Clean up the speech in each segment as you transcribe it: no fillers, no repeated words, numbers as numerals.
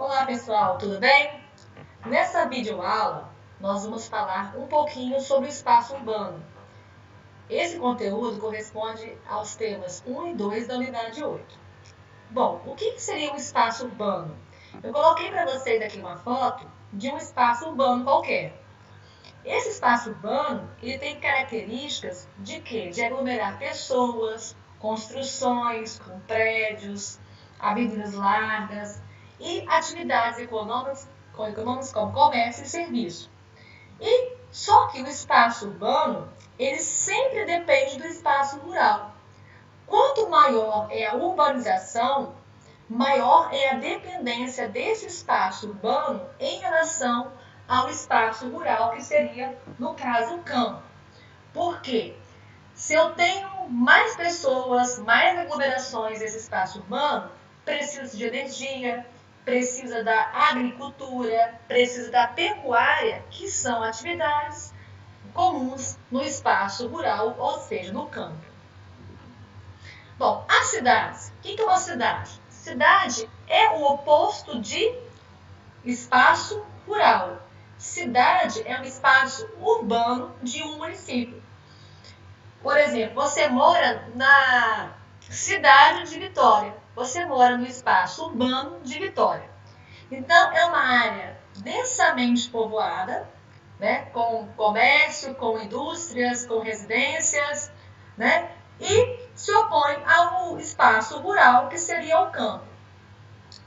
Olá pessoal, tudo bem? Nessa videoaula nós vamos falar um pouquinho sobre o espaço urbano. Esse conteúdo corresponde aos temas 1 e 2 da unidade 8. Bom, o que seria um espaço urbano? Eu coloquei para vocês aqui uma foto de um espaço urbano qualquer. Esse espaço urbano ele tem características de quê? De aglomerar pessoas, construções com prédios, avenidas largas e atividades econômicas como comércio e serviço. E só que o espaço urbano ele sempre depende do espaço rural. Quanto maior é a urbanização, maior é a dependência desse espaço urbano em relação ao espaço rural, que seria, no caso, o campo. Por quê? Se eu tenho mais pessoas, mais aglomerações nesse espaço urbano, precisa de energia, precisa da agricultura, precisa da pecuária, que são atividades comuns no espaço rural, ou seja, no campo. Bom, as cidades. O que é uma cidade? Cidade é o oposto de espaço rural. Cidade é um espaço urbano de um município. Por exemplo, você mora na cidade de Vitória. Você mora no espaço urbano de Vitória. Então, é uma área densamente povoada, né, com comércio, com indústrias, com residências, né, e se opõe ao espaço rural, que seria o campo.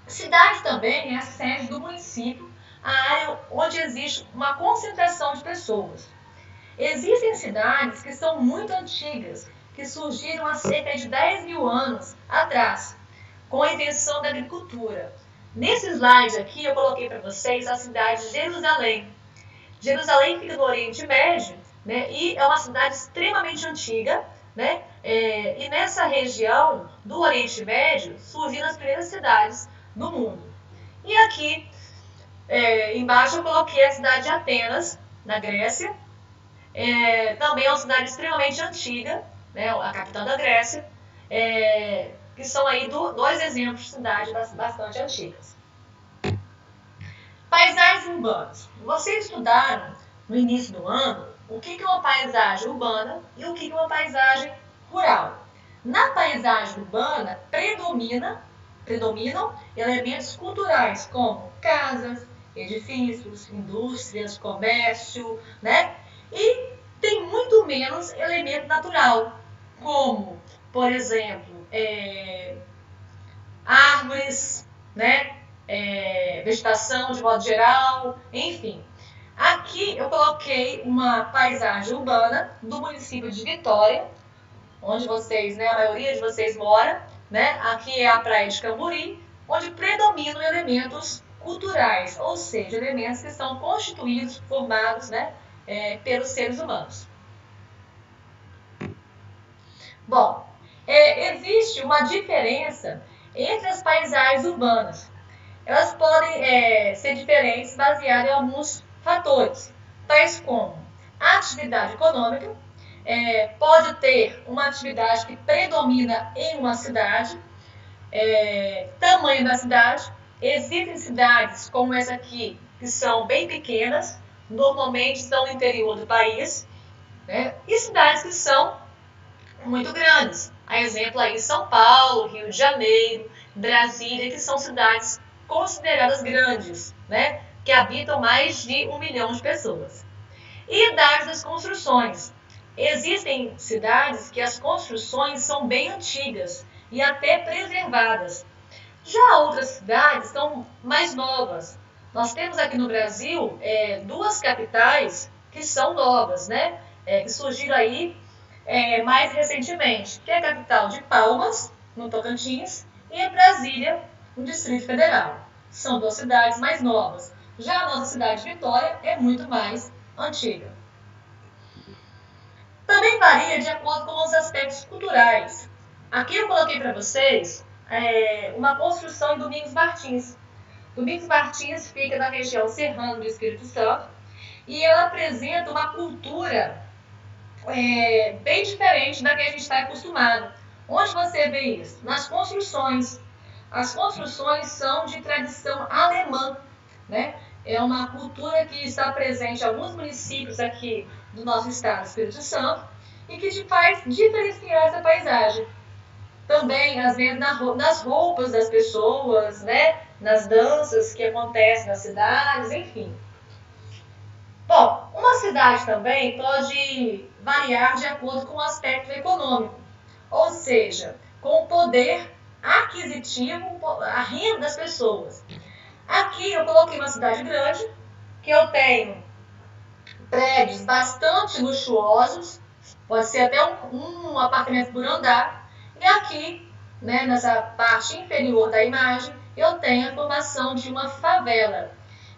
Cidade também é a sede do município, a área onde existe uma concentração de pessoas. Existem cidades que são muito antigas, que surgiram há cerca de 10 mil anos atrás, com a invenção da agricultura. Nesse slide aqui eu coloquei para vocês a cidade de Jerusalém. Jerusalém fica no Oriente Médio, né, e é uma cidade extremamente antiga, né, e nessa região do Oriente Médio surgiram as primeiras cidades do mundo. E aqui embaixo eu coloquei a cidade de Atenas, na Grécia. Também é uma cidade extremamente antiga, né, a capital da Grécia, que são aí dois exemplos de cidades bastante antigas. Paisagens urbanas. Vocês estudaram no início do ano o que é uma paisagem urbana e o que é uma paisagem rural. Na paisagem urbana predominam elementos culturais como casas, edifícios, indústrias, comércio, né? E tem muito menos elemento natural, como, por exemplo, árvores, né? Vegetação de modo geral, enfim. Aqui eu coloquei uma paisagem urbana do município de Vitória, onde vocês, né, a maioria de vocês mora, né? Aqui é a praia de Camburi, onde predominam elementos culturais, ou seja, elementos que são constituídos, formados, né, pelos seres humanos. Bom, existe uma diferença entre as paisagens urbanas. Elas podem ser diferentes baseadas em alguns fatores, tais como a atividade econômica, pode ter uma atividade que predomina em uma cidade, tamanho da cidade. Existem cidades como essa aqui, que são bem pequenas, normalmente estão no interior do país, né? E cidades que são muito grandes. A exemplo aí São Paulo, Rio de Janeiro, Brasília, que são cidades consideradas grandes, né? Que habitam mais de 1 milhão de pessoas. E idade das construções. Existem cidades que as construções são bem antigas e até preservadas. Já outras cidades são mais novas. Nós temos aqui no Brasil duas capitais que são novas, né? Que surgiram aí mais recentemente, que é a capital de Palmas, no Tocantins, e a Brasília, no Distrito Federal. São duas cidades mais novas. Já a nossa cidade de Vitória é muito mais antiga. Também varia de acordo com os aspectos culturais. Aqui eu coloquei para vocês uma construção em Domingos Martins. Domingos Martins fica na região serrana do Espírito Santo e ela apresenta uma cultura bem diferente da que a gente está acostumado. Onde você vê isso? Nas construções. As construções são de tradição alemã. né? É uma cultura que está presente em alguns municípios aqui do nosso estado do Espírito Santo e que te faz diferenciar essa paisagem. Também, às vezes, nas roupas das pessoas, né? Nas danças que acontecem nas cidades, enfim. Bom, uma cidade também pode variar de acordo com o aspecto econômico, ou seja, com o poder aquisitivo, a renda das pessoas. Aqui eu coloquei uma cidade grande, que eu tenho prédios bastante luxuosos, pode ser até um apartamento por andar, e aqui, né, nessa parte inferior da imagem, eu tenho a formação de uma favela.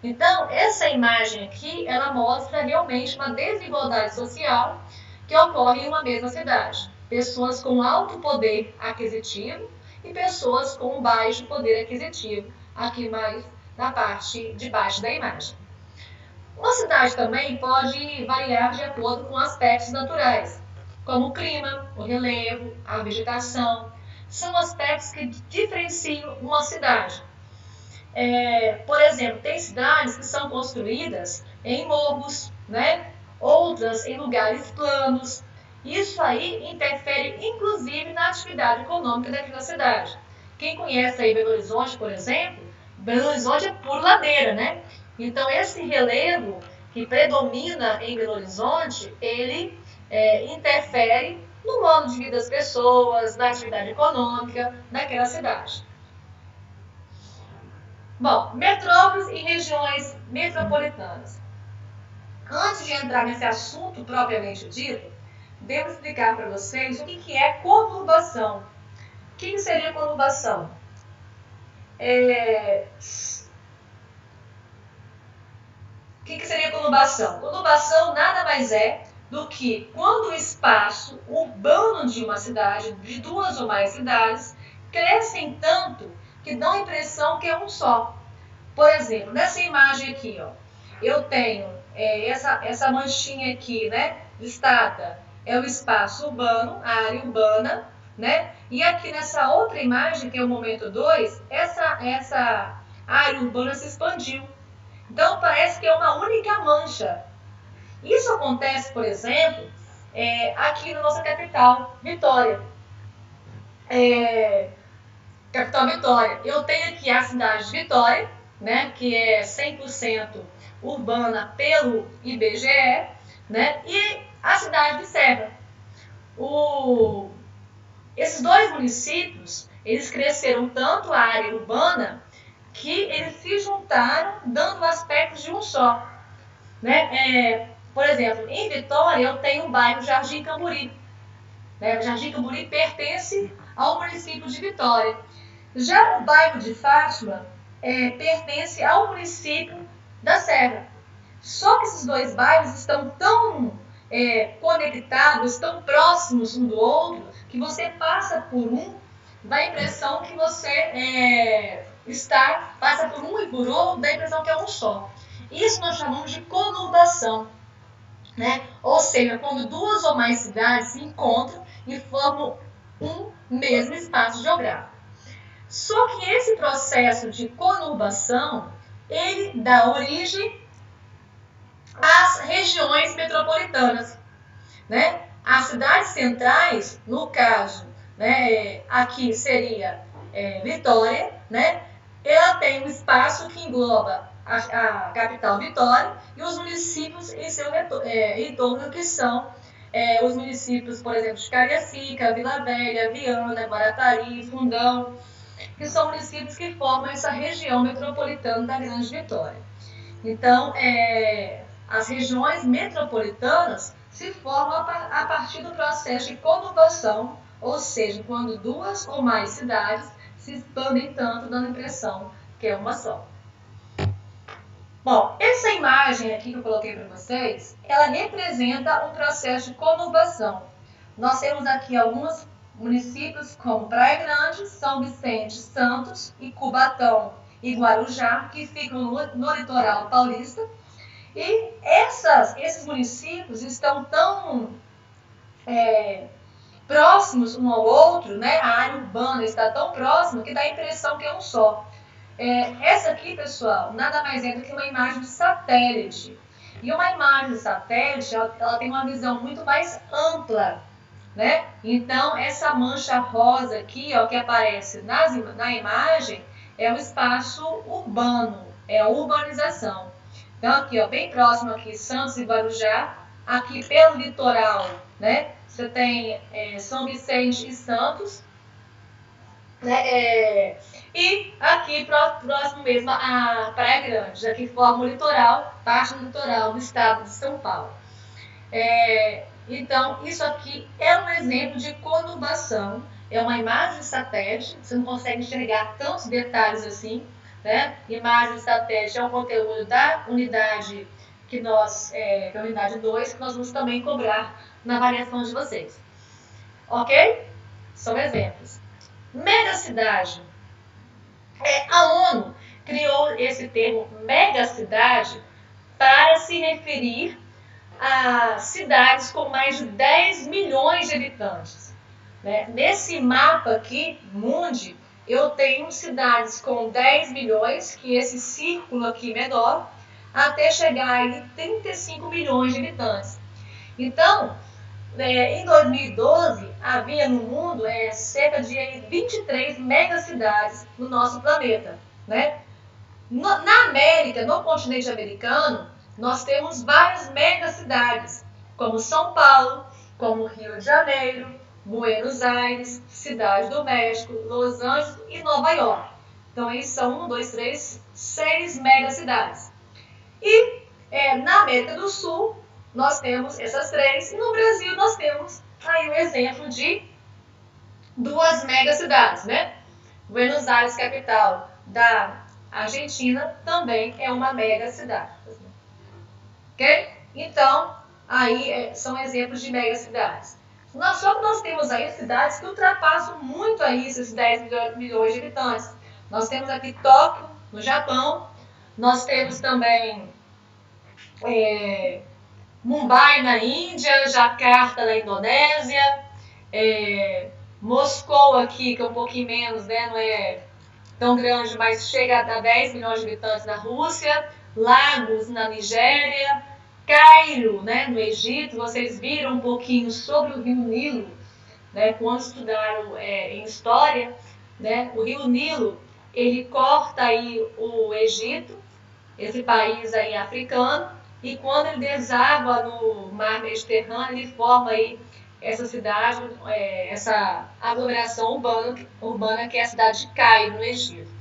Então, essa imagem aqui, ela mostra realmente uma desigualdade social que ocorre em uma mesma cidade. Pessoas com alto poder aquisitivo e pessoas com baixo poder aquisitivo, aqui mais na parte de baixo da imagem. Uma cidade também pode variar de acordo com aspectos naturais, como o clima, o relevo, a vegetação. São aspectos que diferenciam uma cidade. Por exemplo, tem cidades que são construídas em morros, né? Outras em lugares planos. Isso aí interfere inclusive na atividade econômica daquela cidade. Quem conhece aí Belo Horizonte, por exemplo, Belo Horizonte é puro ladeira, né? Então esse relevo que predomina em Belo Horizonte, ele interfere no modo de vida das pessoas, na atividade econômica daquela cidade. Bom, metrópoles e regiões metropolitanas. Antes de entrar nesse assunto propriamente dito, devo explicar para vocês o que é conurbação. O que seria conurbação? O que seria conurbação? Conurbação nada mais é do que quando o espaço urbano de uma cidade, de duas ou mais cidades, crescem tanto que dão a impressão que é um só. Por exemplo, nessa imagem aqui, ó, eu tenho essa manchinha aqui, né, listada, é o espaço urbano, a área urbana, né? E aqui nessa outra imagem, que é o momento 2, essa área urbana se expandiu. Então parece que é uma única mancha. Isso acontece, por exemplo, aqui na nossa capital, Vitória. Capital Vitória. Eu tenho aqui a cidade de Vitória, né, que é 100% urbana pelo IBGE, né, e a cidade de Serra. Esses dois municípios, eles cresceram tanto a área urbana que eles se juntaram dando aspectos de um só. Né? Por exemplo, em Vitória eu tenho o bairro Jardim Camburi. Né? O Jardim Camburi pertence ao município de Vitória. Já o bairro de Fátima pertence ao município da Serra. Só que esses dois bairros estão tão conectados, tão próximos um do outro, que você passa por um, dá a impressão que você passa por um e por outro, dá a impressão que é um só. Isso nós chamamos de conurbação. Né? Ou seja, quando duas ou mais cidades se encontram e formam um mesmo espaço geográfico. Só que esse processo de conurbação, ele dá origem às regiões metropolitanas. Né? As cidades centrais, no caso, né, aqui seria Vitória, né? Ela tem um espaço que engloba a capital Vitória e os municípios em seu entorno, que são os municípios, por exemplo, de Cariacica, Vila Velha, Viana, Guarapari, Fundão, que são municípios que formam essa região metropolitana da Grande Vitória. Então, as regiões metropolitanas se formam a partir do processo de conurbação, ou seja, quando duas ou mais cidades se expandem tanto, dando a impressão que é uma só. Bom, essa imagem aqui que eu coloquei para vocês, ela representa um processo de conurbação. Nós temos aqui alguns municípios como Praia Grande, São Vicente, Santos e Cubatão e Guarujá, que ficam no litoral paulista. E esses municípios estão tão próximos um ao outro, né? A área urbana está tão próxima que dá a impressão que é um só. Essa aqui, pessoal, nada mais é do que uma imagem de satélite. E uma imagem de satélite, ela tem uma visão muito mais ampla, né? Então, essa mancha rosa aqui, ó, que aparece na imagem, é o espaço urbano, é a urbanização. Então, aqui, ó, bem próximo aqui, Santos e Guarujá, aqui pelo litoral, né? Você tem São Vicente e Santos, né? E aqui próximo mesmo a Praia Grande, aqui forma o litoral, parte do litoral do estado de São Paulo. Então, isso aqui é um exemplo de conurbação, é uma imagem de satélite, você não consegue enxergar tantos detalhes assim, né? Imagem de satélite é um conteúdo da unidade que é a unidade 2, que nós vamos também cobrar na avaliação de vocês. Ok? São exemplos. Megacidade. A ONU criou esse termo megacidade para se referir a cidades com mais de 10 milhões de habitantes. Né? Nesse mapa aqui, Mundi, eu tenho cidades com 10 milhões, que esse círculo aqui menor, até chegar em 35 milhões de habitantes. Então, em 2012, havia no mundo cerca de 23 megacidades no nosso planeta. Né? Na América, no continente americano, nós temos várias megacidades, como São Paulo, como Rio de Janeiro, Buenos Aires, Cidade do México, Los Angeles e Nova York. Então, aí são 6 megacidades. E na América do Sul, nós temos essas 3, e no Brasil nós temos aí um exemplo de 2 megacidades, né? Buenos Aires, capital da Argentina, também é uma megacidade. Ok? Então, aí são exemplos de megacidades. Só que nós temos aí cidades que ultrapassam muito aí esses 10 milhões de habitantes. Nós temos aqui Tóquio, no Japão. Nós temos também Mumbai, na Índia, Jakarta, na Indonésia, Moscou aqui, que é um pouquinho menos, né? Não é tão grande, mas chega a 10 milhões de habitantes na Rússia, Lagos, na Nigéria, Cairo, né, no Egito. Vocês viram um pouquinho sobre o Rio Nilo, né, quando estudaram em história, né? O Rio Nilo, ele corta aí o Egito, esse país aí africano, e quando ele deságua no mar Mediterrâneo, ele forma aí essa cidade, essa aglomeração urbana que é a cidade de Cairo, no Egito.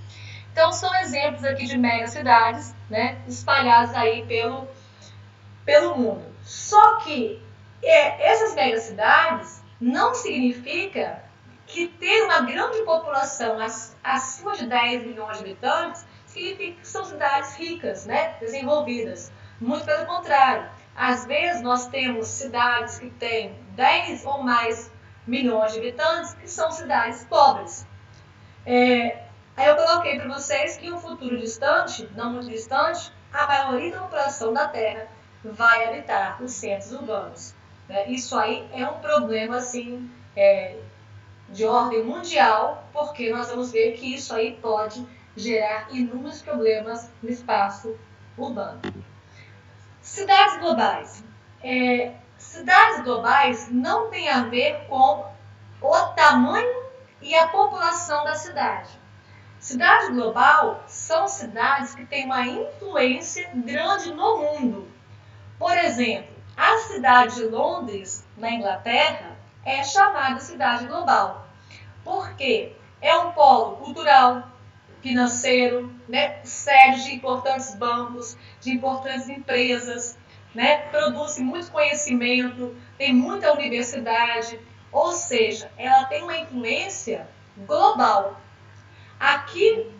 Então, são exemplos aqui de megacidades, né, espalhadas aí pelo mundo. Só que essas megacidades não significa que ter uma grande população acima de 10 milhões de habitantes significa que são cidades ricas, né, desenvolvidas. Muito pelo contrário. Às vezes nós temos cidades que têm 10 ou mais milhões de habitantes que são cidades pobres. Aí eu coloquei para vocês que em um futuro distante, não muito distante, a maioria da população da Terra vai habitar os centros urbanos. Isso aí é um problema assim, de ordem mundial, porque nós vamos ver que isso aí pode gerar inúmeros problemas no espaço urbano. Cidades globais. Cidades globais não tem a ver com o tamanho e a população da cidade. Cidade global são cidades que têm uma influência grande no mundo. Por exemplo, a cidade de Londres, na Inglaterra, é chamada cidade global, porque é um polo cultural, financeiro, né, sede de importantes bancos, de importantes empresas, né, produz muito conhecimento, tem muita universidade, ou seja, ela tem uma influência global. Aqui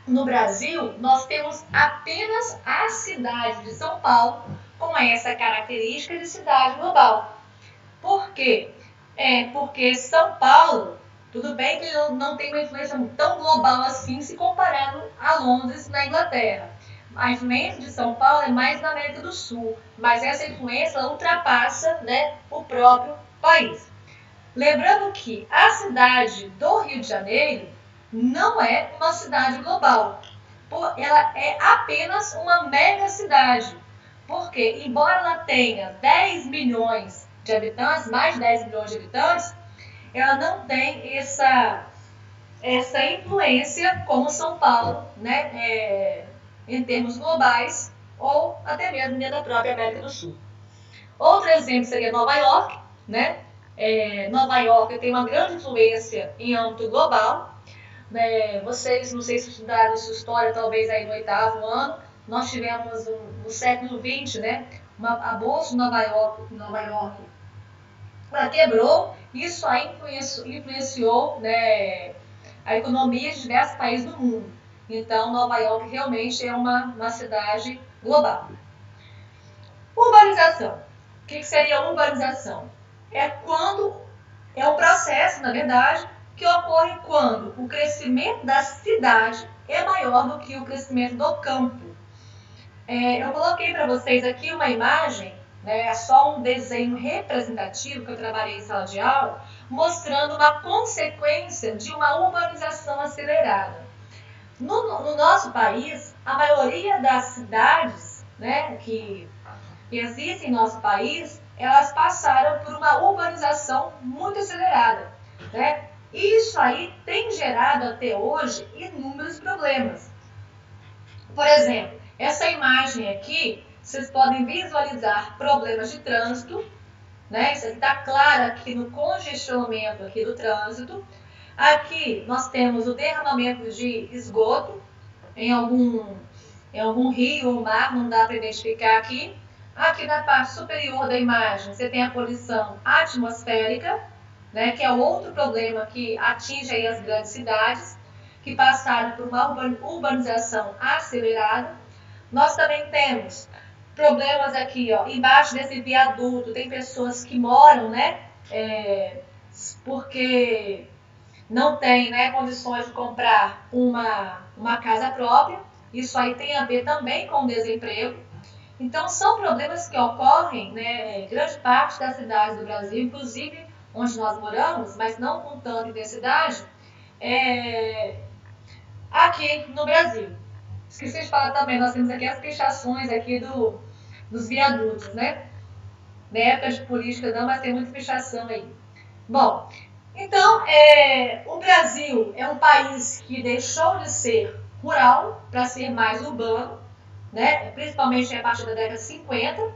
no Brasil, nós temos apenas a cidade de São Paulo com essa característica de cidade global. Por quê? Porque São Paulo, tudo bem que não tem uma influência tão global assim se comparado a Londres, na Inglaterra. A influência de São Paulo é mais na América do Sul, mas essa influência ultrapassa, né, o próprio país. Lembrando que a cidade do Rio de Janeiro, não é uma cidade global. Ela é apenas uma mega cidade. Porque, embora ela tenha 10 milhões de habitantes, mais de 10 milhões de habitantes, ela não tem essa influência como São Paulo, né, em termos globais, ou até mesmo dentro da própria América do Sul. Outro exemplo seria Nova York, né? Nova York tem uma grande influência em âmbito global. Vocês, não sei se estudaram sua história, talvez aí no 8º ano, nós tivemos no século XX, né, a Bolsa de Nova York ela quebrou, isso aí influenciou, né, a economia de diversos países do mundo. Então, Nova York realmente é uma cidade global. Urbanização. O que seria urbanização? É um processo, na verdade, que ocorre quando o crescimento da cidade é maior do que o crescimento do campo. Eu coloquei para vocês aqui uma imagem, né, é só um desenho representativo que eu trabalhei em sala de aula, mostrando uma consequência de uma urbanização acelerada. No nosso país, a maioria das cidades, né, que existem em nosso país, elas passaram por uma urbanização muito acelerada, né? Isso aí tem gerado até hoje inúmeros problemas. Por exemplo, essa imagem aqui, vocês podem visualizar problemas de trânsito, né? Isso está claro aqui no congestionamento aqui do trânsito. Aqui nós temos o derramamento de esgoto em algum rio ou mar, não dá para identificar aqui. Aqui na parte superior da imagem, você tem a poluição atmosférica, né, que é outro problema que atinge aí as grandes cidades, que passaram por uma urbanização acelerada. Nós também temos problemas aqui, ó, embaixo desse viaduto, tem pessoas que moram, né, porque não tem, né, condições de comprar uma casa própria. Isso aí tem a ver também com o desemprego. Então, são problemas que ocorrem, né, em grande parte das cidades do Brasil, inclusive onde nós moramos, mas não com tanta intensidade, aqui no Brasil. Esqueci de falar também, nós temos aqui as pichações aqui dos viadutos, né? Na época de política não, mas tem muita pichação aí. Bom, então, o Brasil é um país que deixou de ser rural para ser mais urbano, né? Principalmente a partir da década de 50,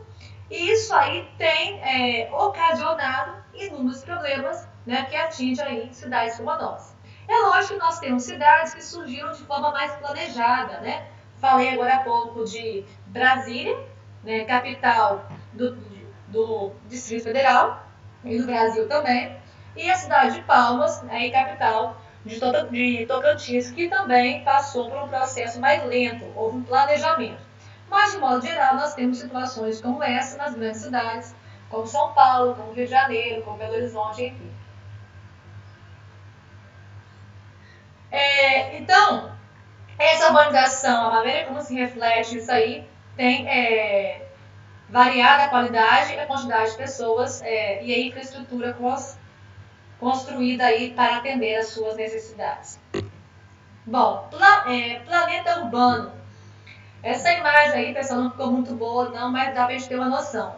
e isso aí tem ocasionado inúmeros problemas, né, que atingem aí cidades como a nossa. É lógico que nós temos cidades que surgiram de forma mais planejada, né? Falei agora há pouco de Brasília, né, capital do Distrito Federal e do Brasil também, e a cidade de Palmas, aí capital de Tocantins, que também passou por um processo mais lento, houve um planejamento. Mas, de modo geral, nós temos situações como essa nas grandes cidades, como São Paulo, como Rio de Janeiro, como Belo Horizonte, enfim. Então, essa urbanização, a maneira como se reflete isso aí, tem variado a qualidade e a quantidade de pessoas e a infraestrutura construída aí para atender às suas necessidades. Bom, planeta urbano. Essa imagem aí, pessoal, não ficou muito boa não, mas dá para a gente ter uma noção.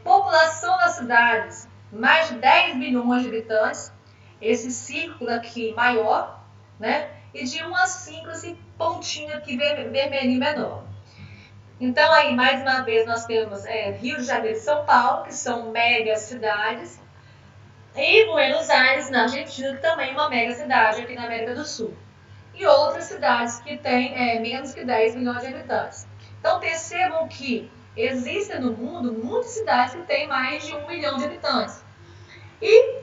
População das cidades, mais de 10 milhões de habitantes, esse círculo aqui maior, né? E de 1 a 5, esse pontinho aqui vermelhinho menor. Então aí, mais uma vez, nós temos Rio de Janeiro e São Paulo, que são mega cidades, e Buenos Aires, na Argentina, que também é uma mega cidade aqui na América do Sul. E outras cidades que têm menos que 10 milhões de habitantes. Então percebam que existem no mundo muitas cidades que têm mais de 1 milhão de habitantes. E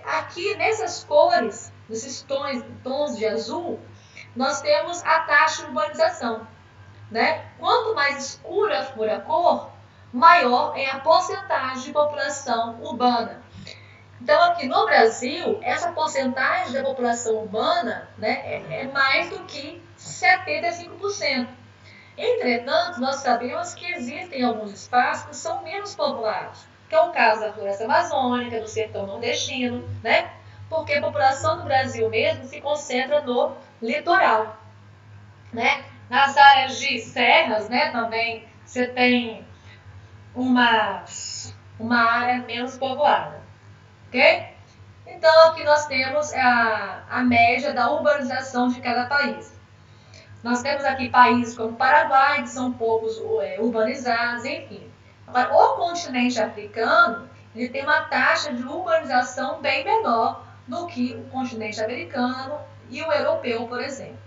aqui nessas cores, nesses tons de azul, nós temos a taxa de urbanização, né? Quanto mais escura for a cor, maior é a porcentagem de população urbana. Então, aqui no Brasil, essa porcentagem da população urbana, né, é mais do que 75%. Entretanto, nós sabemos que existem alguns espaços que são menos populados, que é o caso da floresta amazônica, do sertão nordestino, né? porque a população do Brasil mesmo se concentra no litoral, né? Nas áreas de serras, né, também você tem uma área menos povoada, ok? Então, aqui nós temos a média da urbanização de cada país. Nós temos aqui países como o Paraguai, que são poucos urbanizados, enfim. Agora, o continente africano, ele tem uma taxa de urbanização bem menor do que o continente americano e o europeu, por exemplo.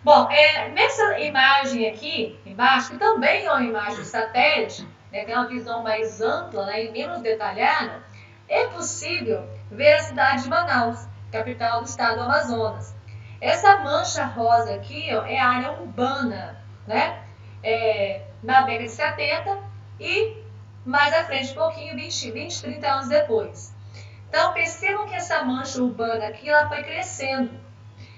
Bom, nessa imagem aqui embaixo, que também é uma imagem de satélite, né, tem uma visão mais ampla, né, e menos detalhada, é possível ver a cidade de Manaus, capital do estado do Amazonas. Essa mancha rosa aqui, ó, é a área urbana, né? Na década de 70 e mais à frente um pouquinho, 20, 30 anos depois. Então, percebam que essa mancha urbana aqui, ela foi crescendo.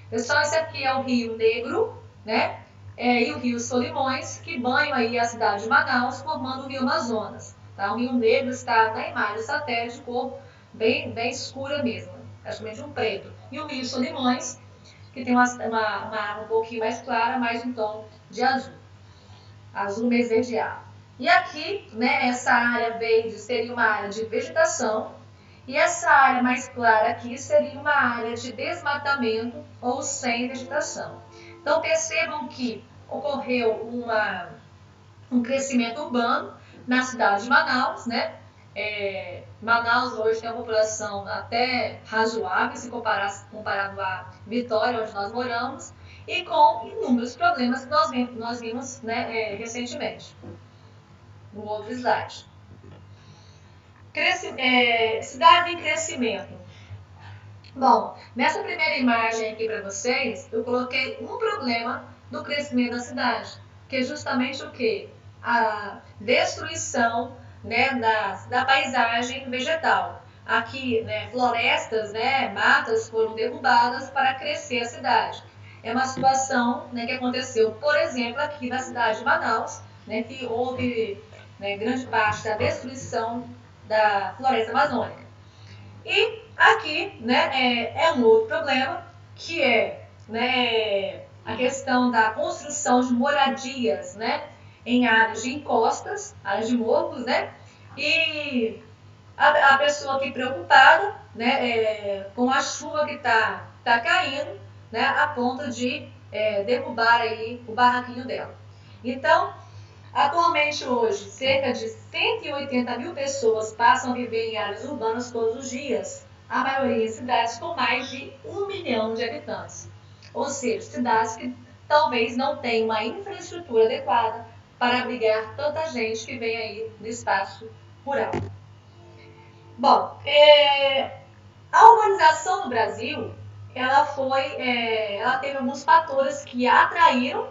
Pessoal, esse aqui é o Rio Negro, né? E o Rio Solimões, que banham aí a cidade de Manaus, formando o Rio Amazonas. Tá? O Rio Negro está na imagem do satélite de cor bem escura mesmo, praticamente um preto. E o Rio Solimões, que tem uma água um pouquinho mais clara, mais um tom de azul. Azul meio esverdeado. E aqui, né, essa área verde seria uma área de vegetação, e essa área mais clara aqui seria uma área de desmatamento ou sem vegetação. Então percebam que ocorreu um crescimento urbano na cidade de Manaus, né? Manaus hoje tem uma população até razoável se comparado a Vitória, onde nós moramos, e com inúmeros problemas que nós vimos, né, recentemente. No outro slide. Cidade em crescimento. Bom, nessa primeira imagem aqui para vocês, eu coloquei um problema do crescimento da cidade, que é justamente o quê? A destruição, né, da paisagem vegetal. Aqui, né, florestas, né, matas foram derrubadas para crescer a cidade. É uma situação, né, que aconteceu, por exemplo, aqui na cidade de Manaus, né, que houve, né, grande parte da destruição da floresta amazônica. E aqui, né, é um outro problema, que é, né, a questão da construção de moradias, né, em áreas de encostas, áreas de morros, né, e a pessoa aqui preocupada, né, com a chuva que tá caindo, né, a ponto de derrubar aí o barraquinho dela. Então, atualmente hoje, cerca de 180 mil pessoas passam a viver em áreas urbanas todos os dias, a maioria em cidades com mais de 1 milhão de habitantes. Ou seja, cidades que talvez não tenham uma infraestrutura adequada para abrigar tanta gente que vem aí do espaço rural. Bom, a urbanização no Brasil, ela teve alguns fatores que atraíram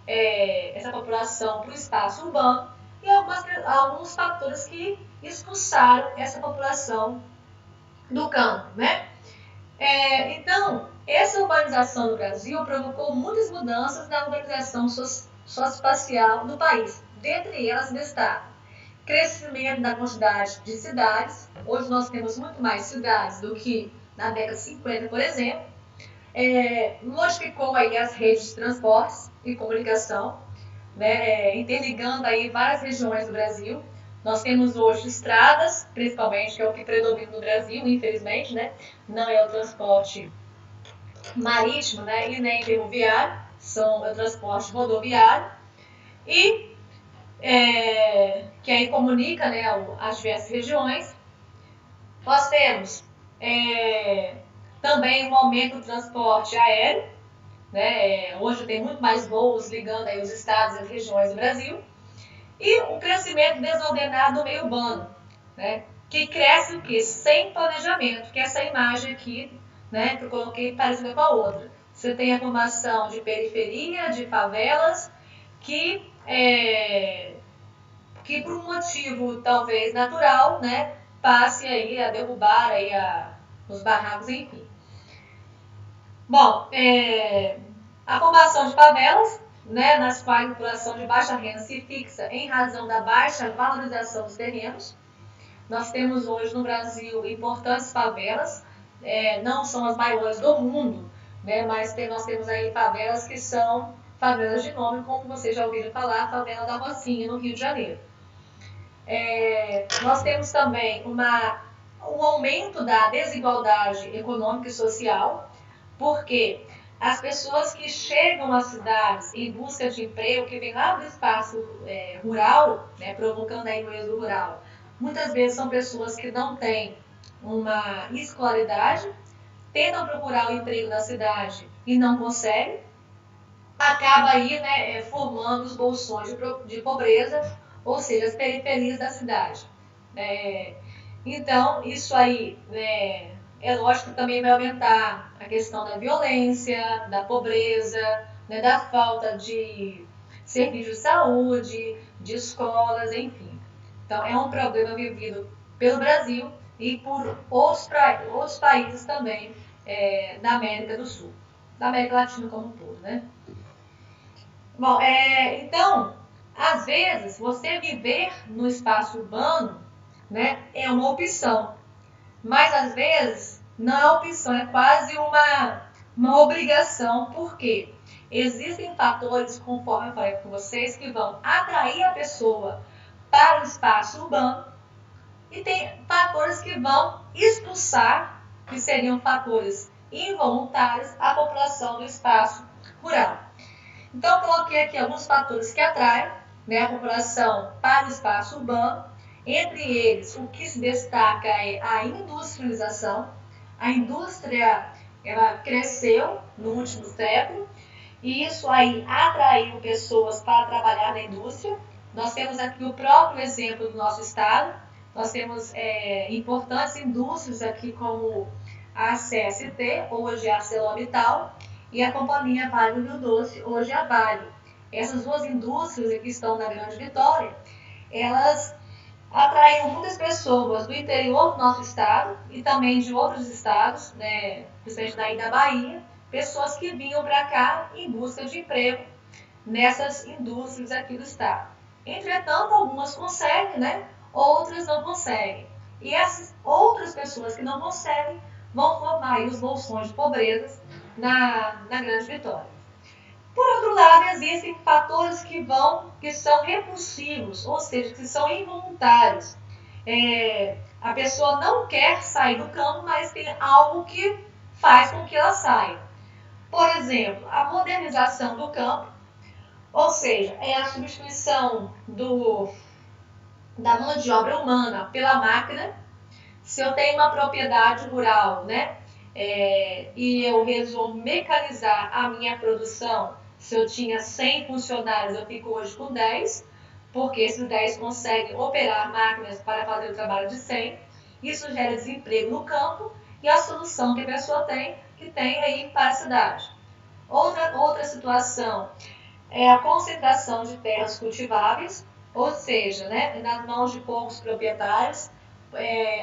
essa população para o espaço urbano e alguns fatores que expulsaram essa população do campo, né? Então, essa urbanização no Brasil provocou muitas mudanças na organização socioespacial do país, dentre elas destaca crescimento da quantidade de cidades. Hoje nós temos muito mais cidades do que na década de 50, por exemplo. Modificou aí as redes de transportes e comunicação, né, interligando aí várias regiões do Brasil. Nós temos hoje estradas, principalmente, que é o que predomina no Brasil, infelizmente, né? Não é o transporte marítimo, né, e nem ferroviário, é o transporte rodoviário, e que aí comunica, né, as diversas regiões. Nós temos também um aumento do transporte aéreo, né? Hoje tem muito mais voos ligando aí os estados e as regiões do Brasil. E o crescimento desordenado do meio urbano, né? Que cresce o quê? Sem planejamento, que é essa imagem aqui, né, que eu coloquei parecida com a outra. Você tem a formação de periferia, de favelas, que por um motivo talvez natural, né, passe aí a derrubar aí os barracos, enfim. Bom, a formação de favelas, né, nas quais a população de baixa renda se fixa em razão da baixa valorização dos terrenos. Nós temos hoje no Brasil importantes favelas, não são as maiores do mundo, né? Mas nós temos aí favelas que são favelas de nome, como vocês já ouviram falar, a favela da Rocinha, no Rio de Janeiro. Nós temos também um aumento da desigualdade econômica e social, porque as pessoas que chegam às cidades em busca de emprego, que vêm lá do espaço rural, né, provocando aí no êxodo rural, muitas vezes são pessoas que não têm uma escolaridade, tentam procurar o emprego na cidade e não conseguem, acaba aí, né, formando os bolsões de pobreza, ou seja, as periferias da cidade. Então, isso aí, é lógico que também vai aumentar a questão da violência, da pobreza, né, da falta de serviços de saúde, de escolas, enfim. Então, é um problema vivido pelo Brasil e por outros países também da América do Sul, da América Latina como um todo, né? Bom, então, às vezes, você viver no espaço urbano, né, é uma opção, mas às vezes não é opção, é quase uma obrigação, porque existem fatores, conforme eu falei com vocês, que vão atrair a pessoa para o espaço urbano e tem fatores que vão expulsar, que seriam fatores involuntários, a população do espaço rural. Então, eu coloquei aqui alguns fatores que atraem, né, a população para o espaço urbano. Entre eles, o que se destaca é a industrialização. A indústria ela cresceu no último século e isso aí atraiu pessoas para trabalhar na indústria. Nós temos aqui o próprio exemplo do nosso estado. Nós temos importantes indústrias aqui como a CST, hoje a ArcelorMittal, e a Companhia Vale do Rio Doce, hoje a Vale. Essas duas indústrias que estão na Grande Vitória, elas atraíram muitas pessoas do interior do nosso estado e também de outros estados, né, principalmente daí da Bahia, pessoas que vinham para cá em busca de emprego nessas indústrias aqui do estado. Entretanto, algumas conseguem, né, outras não conseguem. E essas outras pessoas que não conseguem vão formar aí os bolsões de pobreza na Grande Vitória. Por outro lado, existem fatores que são repulsivos, ou seja, que são involuntários. A pessoa não quer sair do campo, mas tem algo que faz com que ela saia. Por exemplo, a modernização do campo, ou seja, é a substituição da mão de obra humana pela máquina. Se eu tenho uma propriedade rural, né, e eu resolvo mecanizar a minha produção, se eu tinha 100 funcionários, eu fico hoje com 10, porque esses 10 conseguem operar máquinas para fazer o trabalho de 100. Isso gera desemprego no campo e a solução que a pessoa tem, que tem aí para a cidade. Outra situação é a concentração de terras cultiváveis, ou seja, né, nas mãos de poucos proprietários.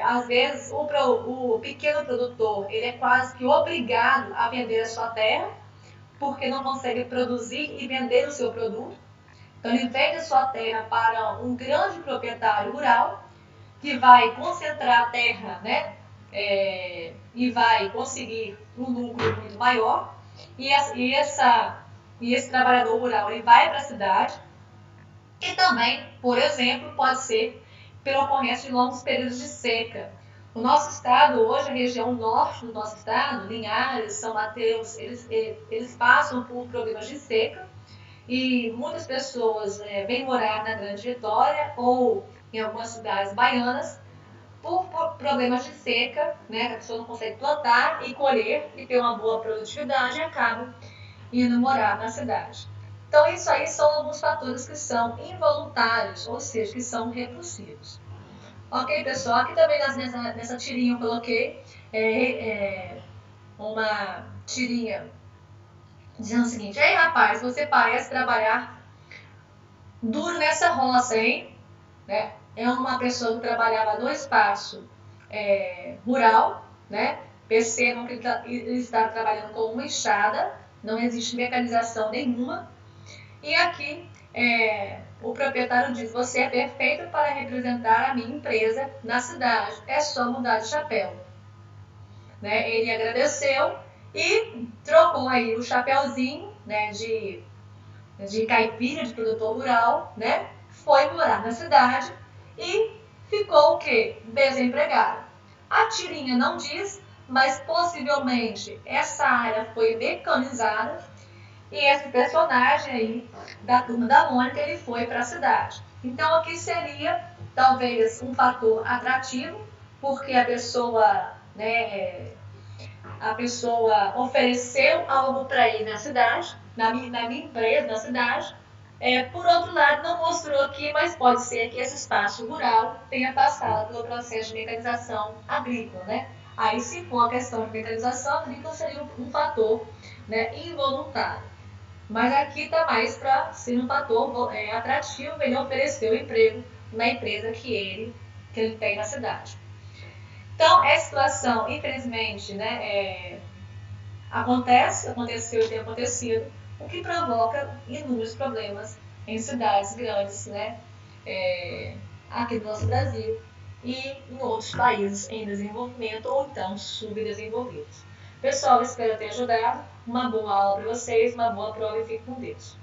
Às vezes o pequeno produtor ele é quase que obrigado a vender a sua terra, porque não consegue produzir e vender o seu produto. Então ele vende a sua terra para um grande proprietário rural, que vai concentrar a terra, né, e vai conseguir um lucro muito maior, e esse trabalhador rural ele vai para a cidade, e também, por exemplo, pode ser pela ocorrência de longos períodos de seca. O nosso estado, hoje, a região norte do nosso estado, Linhares, São Mateus, eles passam por problemas de seca e muitas pessoas vêm morar na Grande Vitória ou em algumas cidades baianas por problemas de seca, né? A pessoa não consegue plantar e colher e ter uma boa produtividade e acaba indo morar na cidade. Então, isso aí são alguns fatores que são involuntários, ou seja, que são repulsivos. Ok, pessoal? Aqui também nessa tirinha eu coloquei uma tirinha dizendo o seguinte: ei, rapaz, você parece trabalhar duro nessa roça, hein? Né? É uma pessoa que trabalhava no espaço rural, né? Percebam que ele está trabalhando com uma enxada, não existe mecanização nenhuma. E aqui o proprietário diz: você é perfeito para representar a minha empresa na cidade, é só mudar de chapéu. né, ele agradeceu e trocou aí o chapéuzinho, né, de caipira, de produtor rural, né, foi morar na cidade e ficou o quê? Desempregado. A tirinha não diz, mas possivelmente essa área foi mecanizada e esse personagem aí da Turma da Mônica, ele foi para a cidade. Então aqui seria talvez um fator atrativo, porque a pessoa ofereceu algo para ir na cidade, na minha empresa, na cidade. Por outro lado, não mostrou aqui, mas pode ser que esse espaço rural tenha passado pelo processo de mecanização agrícola, né? Aí, se for a questão de mecanização agrícola, seria um fator, né, involuntário. Mas aqui está mais para ser um fator atrativo, ele ofereceu emprego na empresa que ele tem na cidade. Então, essa situação, infelizmente, né, aconteceu e tem acontecido, o que provoca inúmeros problemas em cidades grandes, né, aqui do nosso Brasil e em outros países em desenvolvimento ou então subdesenvolvidos. Pessoal, espero ter ajudado. Uma boa aula para vocês, uma boa prova e fique com Deus.